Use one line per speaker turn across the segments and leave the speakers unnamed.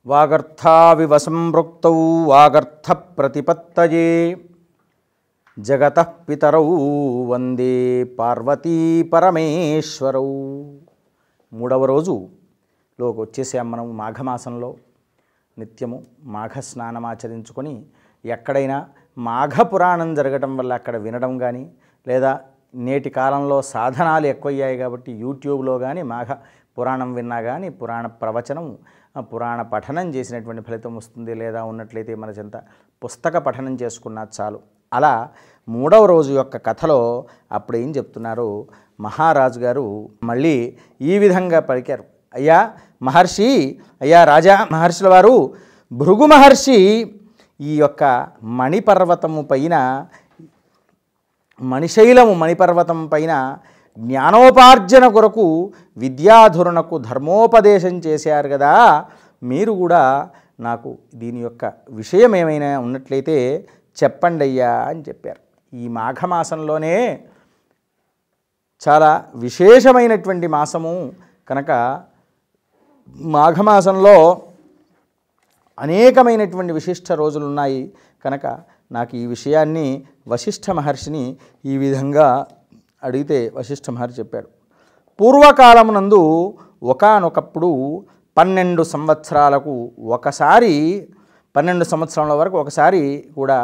వాగర్థావివ సంపృక్తౌ వాగర్థ ప్రతిపత్తయే జగతః పితరౌ వందే పార్వతీ పరమేశ్వరౌ. మూడవ రోజులోకి వచ్చేసాం మనం. మాఘమాసంలో నిత్యము మాఘ స్నానం ఆచరించుకొని ఎక్కడైనా మాఘ పురాణం జరగటం వల్ల అక్కడ వినడం కానీ, లేదా నేటి కాలంలో సాధనాలు ఎక్కువయ్యాయి కాబట్టి యూట్యూబ్లో కానీ మాఘ పురాణం విన్నా కానీ పురాణ ప్రవచనం, పురాణ పఠనం చేసినటువంటి ఫలితం వస్తుంది. లేదా ఉన్నట్లయితే మన చెంత పుస్తక పఠనం చేసుకున్నా చాలు. అలా మూడవ రోజు యొక్క కథలో అప్పుడు ఏం చెప్తున్నారు, మహారాజు గారు మళ్ళీ ఈ విధంగా పలికారు. అయ్యా మహర్షి, అయ్యా రాజా మహర్షుల వారు, భృగు మహర్షి ఈ యొక్క మణిపర్వతము పైన, మణిశైలము మణిపర్వతం పైన జ్ఞానోపార్జన కొరకు విద్యాధురునకు ధర్మోపదేశం చేశారు కదా, మీరు కూడా నాకు దీని యొక్క విషయం ఏమైనా ఉన్నట్లయితే చెప్పండి అయ్యా అని చెప్పారు. ఈ మాఘమాసంలోనే చాలా విశేషమైనటువంటి మాసము కనుక మాఘమాసంలో అనేకమైనటువంటి విశిష్ట రోజులు ఉన్నాయి కనుక నాకు ఈ విషయాన్ని వశిష్ఠ మహర్షిని ఈ విధంగా అడిగితే వశిష్ఠ మహర్షి చెప్పాడు. పూర్వకాలమునందు ఒకానొకప్పుడు 12 సంవత్సరాలకు ఒకసారి, 12 సంవత్సరాల వరకు ఒకసారి కూడా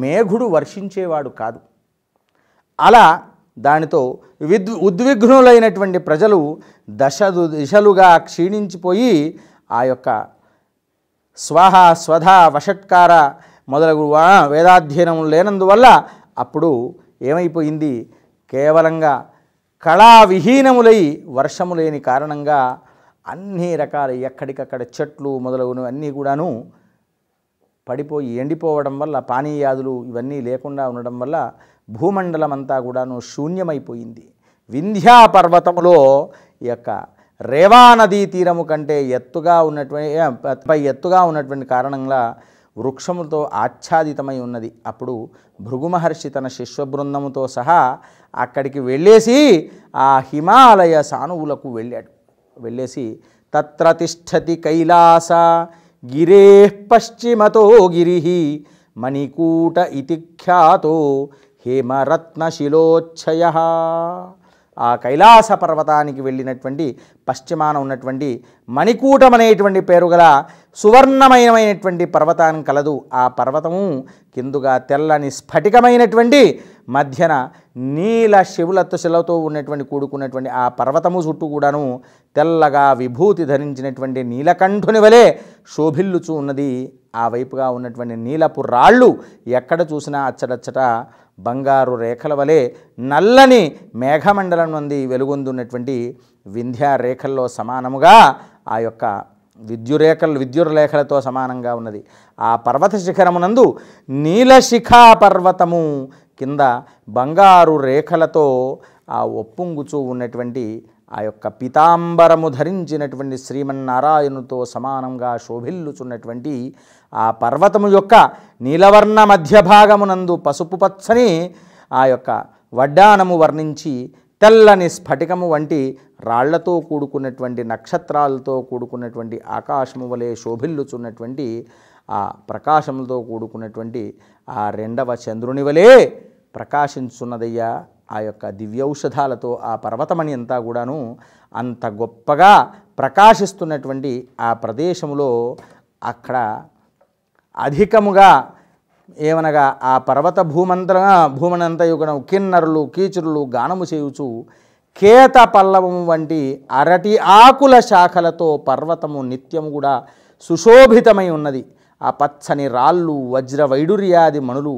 మేఘుడు వర్షించేవాడు కాదు. అలా దానితో ఉద్విగ్నులైనటువంటి ప్రజలు దిశలుగా క్షీణించిపోయి ఆ యొక్క స్వాహ స్వధ వషట్కార మొదలగు వేదాధ్యయనం లేనందువల్ల అప్పుడు ఏమైపోయింది, కేవలంగా కళావిహీనములై వర్షము లేని కారణంగా అన్ని రకాల ఎక్కడికక్కడ చెట్లు మొదలగునవి అన్నీ కూడాను పడిపోయి ఎండిపోవడం వల్ల, పానీయాదులు ఇవన్నీ లేకుండా ఉండడం వల్ల భూమండలం అంతా కూడాను శూన్యమైపోయింది. వింధ్యా పర్వతములో ఈ యొక్క రేవా నదీ తీరము కంటే ఎత్తుగా ఉన్నటువంటి కారణంగా వృక్షములతో ఆచ్ఛాదితమై ఉన్నది. అప్పుడు భృగు మహర్షి తన శిష్య బృందముతో సహా అక్కడికి వెళ్ళేసి ఆ హిమాలయ సానువులకు వెళ్ళేసి తత్ర తిష్టతి కైలాస గిరే పశ్చిమతో గిరి మణికూట ఇతి ఖ్యాతో హేమరత్నశిలోచ్ఛయ. ఆ కైలాస పర్వతానికి వెళ్ళినటువంటి పశ్చిమాన ఉన్నటువంటి మణికూటం అనేటువంటి పేరు గల సువర్ణమయమైనటువంటి పర్వతాన్ని కలదు. ఆ పర్వతము కిందుగా తెల్లని స్ఫటికమైనటువంటి మధ్యన నీల శిలతో ఉన్నటువంటి కూడుకున్నటువంటి ఆ పర్వతము చుట్టూ కూడాను తెల్లగా విభూతి ధరించినటువంటి నీలకంఠుని వలె శోభిల్లుచూ ఉన్నది. ఆ వైపుగా ఉన్నటువంటి నీలపు రాళ్ళు ఎక్కడ చూసినా అచ్చటచ్చట బంగారు రేఖల వలె నల్లని మేఘమండలం నుండి వెలుగొందున్నటువంటి వింధ్యా రేఖల్లో సమానముగా ఆ యొక్క విద్యురేఖలతో సమానంగా ఉన్నది. ఆ పర్వత శిఖరమునందు నీలశిఖా పర్వతము కింద బంగారు రేఖలతో ఆ ఒప్పొంగుచూ ఉన్నటువంటి ఆ యొక్క పీతాంబరము ధరించినటువంటి శ్రీమన్నారాయణుతో సమానంగా శోభిల్లుచున్నటువంటి ఆ పర్వతము యొక్క నీలవర్ణ మధ్య భాగమునందు పసుపు పచ్చని ఆ యొక్క వడ్డానము వర్ణించి తెల్లని స్ఫటికము వంటి రాళ్లతో కూడుకున్నటువంటి నక్షత్రాలతో కూడుకున్నటువంటి ఆకాశము వలె శోభిల్లుచున్నటువంటి ఆ ప్రకాశములతో కూడుకున్నటువంటి ఆ రెండవ చంద్రుని వలె ప్రకాశించున్నదయ్యా. ఆ యొక్క దివ్యౌషధాలతో ఆ పర్వతమణి అంతా కూడాను అంత గొప్పగా ప్రకాశిస్తున్నటువంటి ఆ ప్రదేశములో అక్కడ అధికముగా ఏమనగా ఆ పర్వత భూమనంతయు కిన్నరులు కీచురులు గానము చేయుచు కేత పల్లవము వంటి అరటి ఆకుల శాఖలతో పర్వతము నిత్యము కూడా సుశోభితమై ఉన్నది. ఆ పచ్చని రాళ్ళు, వజ్ర వైడూర్యాది మణులు,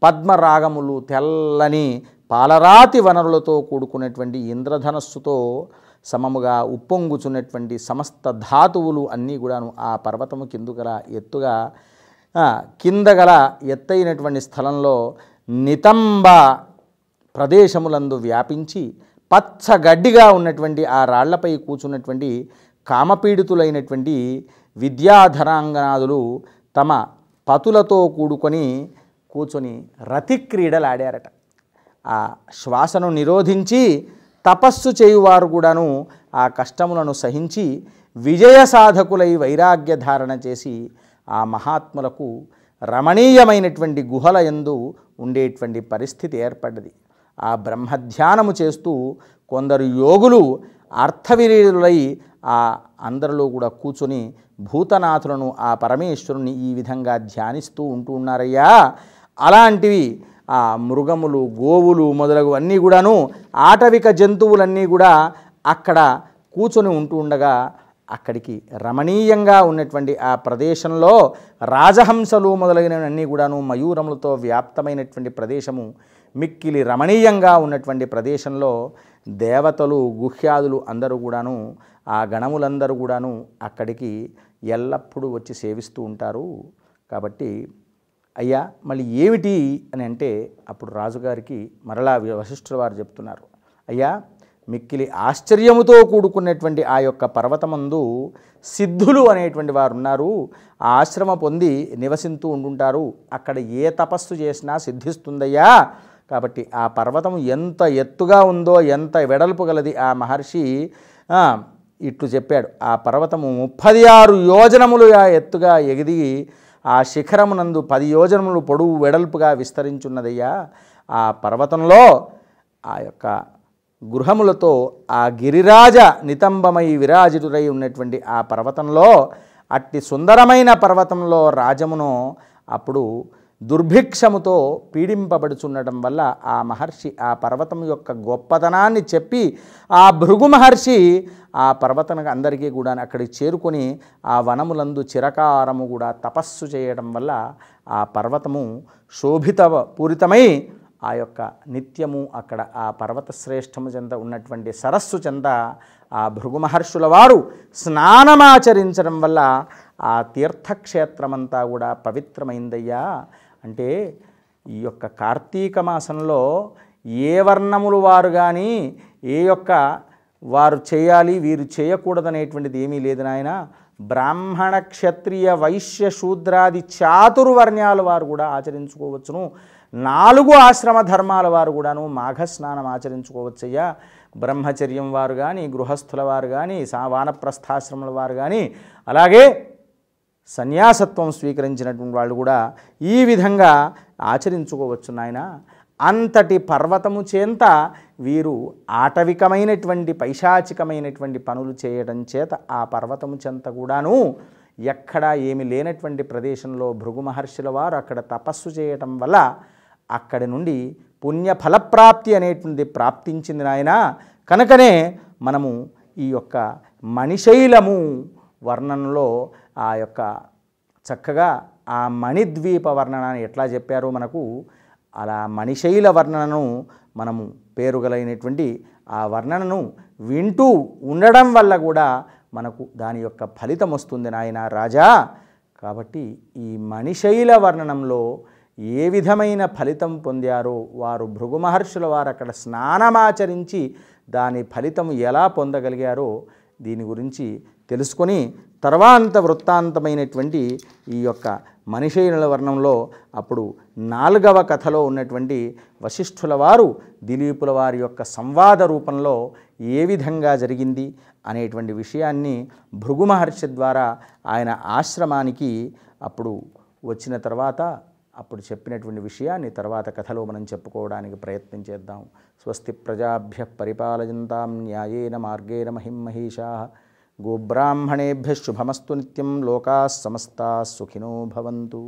పద్మరాగములు, తెల్లని పాలరాతి వనరులతో కూడుకున్నటువంటి ఇంద్రధనస్సుతో సమముగా ఉప్పొంగుచున్నటువంటి సమస్త ధాతువులు అన్నీ కూడాను ఆ పర్వతము కింద గల ఎత్తైనటువంటి స్థలంలో నితంబ ప్రదేశములందు వ్యాపించి పచ్చగడ్డిగా ఉన్నటువంటి ఆ రాళ్లపై కూర్చున్నటువంటి కామపీడితులైనటువంటి విద్యాధరాంగనాదులు తమ పతులతో కూర్చొని రతిక్రీడలాడారట. ఆ శ్వాసను నిరోధించి తపస్సు చేయువారు కూడాను ఆ కష్టములను సహించి విజయ సాధకులై వైరాగ్య ధారణ చేసి ఆ మహాత్ములకు రమణీయమైనటువంటి గుహల యందు ఉండేటువంటి పరిస్థితి ఏర్పడ్డది. ఆ బ్రహ్మధ్యానము చేస్తూ కొందరు యోగులు అర్థవిరీడులై ఆ అందరిలో కూడా కూర్చొని భూతనాథులను, ఆ పరమేశ్వరుని ఈ విధంగా ధ్యానిస్తూ ఉంటూ ఉన్నారయ్యా. అలాంటివి ఆ మృగములు, గోవులు మొదలగు అన్నీ కూడాను, ఆటవిక జంతువులన్నీ కూడా అక్కడ కూర్చొని ఉంటూ ఉండగా అక్కడికి రమణీయంగా ఉన్నటువంటి ఆ ప్రదేశంలో రాజహంసలు మొదలైనవన్నీ కూడాను మయూరములతో వ్యాప్తమైనటువంటి ప్రదేశము, మిక్కిలి రమణీయంగా ఉన్నటువంటి ప్రదేశంలో దేవతలు, గుహ్యాదులు అందరూ కూడాను, ఆ గణములందరూ కూడాను అక్కడికి ఎల్లప్పుడూ వచ్చి సేవిస్తూ ఉంటారు. కాబట్టి అయ్యా మళ్ళీ ఏమిటి అని అంటే అప్పుడు రాజుగారికి మరలా వశిష్ఠుల వారు చెప్తున్నారు, అయ్యా మిక్కిలి ఆశ్చర్యముతో కూడుకున్నటువంటి ఆ యొక్క పర్వతమందు సిద్ధులు అనేటువంటి వారు ఉన్నారు. ఆ ఆశ్రమ పొంది నివసిస్తూ ఉంటుంటారు. అక్కడ ఏ తపస్సు చేసినా సిద్ధిస్తుందయ్యా. కాబట్టి ఆ పర్వతం ఎంత ఎత్తుగా ఉందో, ఎంత వెడల్పు గలది ఆ మహర్షి ఇట్లు చెప్పాడు. ఆ పర్వతము 36 యోజనములుగా ఎత్తుగా ఎగిది ఆ శిఖరమునందు 10 యోజనములు పొడవు వెడల్పుగా విస్తరించున్నదయ్యా. ఆ పర్వతంలో ఆ యొక్క గృహములతో ఆ గిరిరాజ నితంబమై విరాజితుడై ఉన్నటువంటి ఆ పర్వతంలో, అట్టి సుందరమైన పర్వతంలో రాజమును అప్పుడు దుర్భిక్షముతో పీడింపబడుచుండటం వల్ల ఆ మహర్షి ఆ పర్వతం యొక్క గొప్పతనాన్ని చెప్పి ఆ భృగు మహర్షి ఆ పర్వతానికి అందరికీ కూడా అక్కడికి చేరుకొని ఆ వనములందు చిరకారము కూడా తపస్సు చేయడం వల్ల ఆ పర్వతము శోభిత పూరితమై ఆ యొక్క నిత్యము అక్కడ ఆ పర్వత శ్రేష్టము చెంత ఉన్నటువంటి సరస్సు చెంత ఆ భృగు మహర్షుల వారు స్నానమాచరించడం వల్ల ఆ తీర్థక్షేత్రమంతా కూడా పవిత్రమైందయ్యా. అంటే ఈ యొక్క కార్తీక మాసంలో ఏ వర్ణములు వారు కానీ ఏ యొక్క వారు చేయాలి వీరు చేయకూడదనేటువంటిది ఏమీ లేదు నాయన. బ్రాహ్మణ, క్షత్రియ, వైశ్య, శూద్రాది చాతుర్వర్ణ్యాల వారు కూడా ఆచరించుకోవచ్చును. 4 ఆశ్రమ ధర్మాల వారు కూడాను మాఘస్నానం ఆచరించుకోవచ్చయ్యా. బ్రహ్మచర్యం వారు కానీ, గృహస్థుల వారు కానీ, వానప్రస్థాశ్రముల వారు కానీ, అలాగే సన్యాసత్వం స్వీకరించినటువంటి వాళ్ళు కూడా ఈ విధంగా ఆచరించుకోవచ్చు నాయన. అంతటి పర్వతము చేత వీరు ఆటవికమైనటువంటి పైశాచికమైనటువంటి పనులు చేయడం చేత ఆ పర్వతము చెంత కూడాను ఎక్కడా ఏమి లేనటువంటి ప్రదేశంలో భృగు మహర్షుల వారు అక్కడ తపస్సు చేయటం వల్ల అక్కడి నుండి పుణ్య ఫలప్రాప్తి అనేటువంటిది ప్రాప్తించింది నాయన. కనుకనే మనము ఈ యొక్క మణిశైలము వర్ణనలో ఆ యొక్క చక్కగా ఆ మణిద్వీప వర్ణనాన్ని ఎట్లా చెప్పారో మనకు అలా మణిశైల వర్ణనను మనము పేరుగలైనటువంటి ఆ వర్ణనను వింటూ ఉండడం వల్ల కూడా మనకు దాని యొక్క ఫలితం వస్తుంది నాయన రాజా. కాబట్టి ఈ మణిశైల వర్ణనంలో ఏ విధమైన ఫలితం పొందారో వారు భృగు మహర్షుల వారు అక్కడ స్నానమాచరించి దాని ఫలితం ఎలా పొందగలిగారో దీని గురించి తెలుసుకొని తర్వాంత వృత్తాంతమైనటువంటి ఈ యొక్క మణిశైల వర్ణంలో అప్పుడు 4వ కథలో ఉన్నటువంటి వశిష్ఠుల వారు దిలీపుల వారి యొక్క సంవాద రూపంలో ఏ విధంగా జరిగింది అనేటువంటి విషయాన్ని భృగు మహర్షి ద్వారా ఆయన ఆశ్రమానికి అప్పుడు వచ్చిన తర్వాత అప్పుడు చెప్పినటువంటి విషయాన్ని తర్వాత కథలో మనం చెప్పుకోవడానికి ప్రయత్నం చేద్దాం. స్వస్తి ప్రజాభ్యః పరిపాలయంతాం న్యాయేన మార్గేణ మహిం మహీషాః. గోబ్రాహ్మణేభ్యః శుభమస్తు నిత్యం. లోకాః సమస్తాః సుఖినో భవంతు.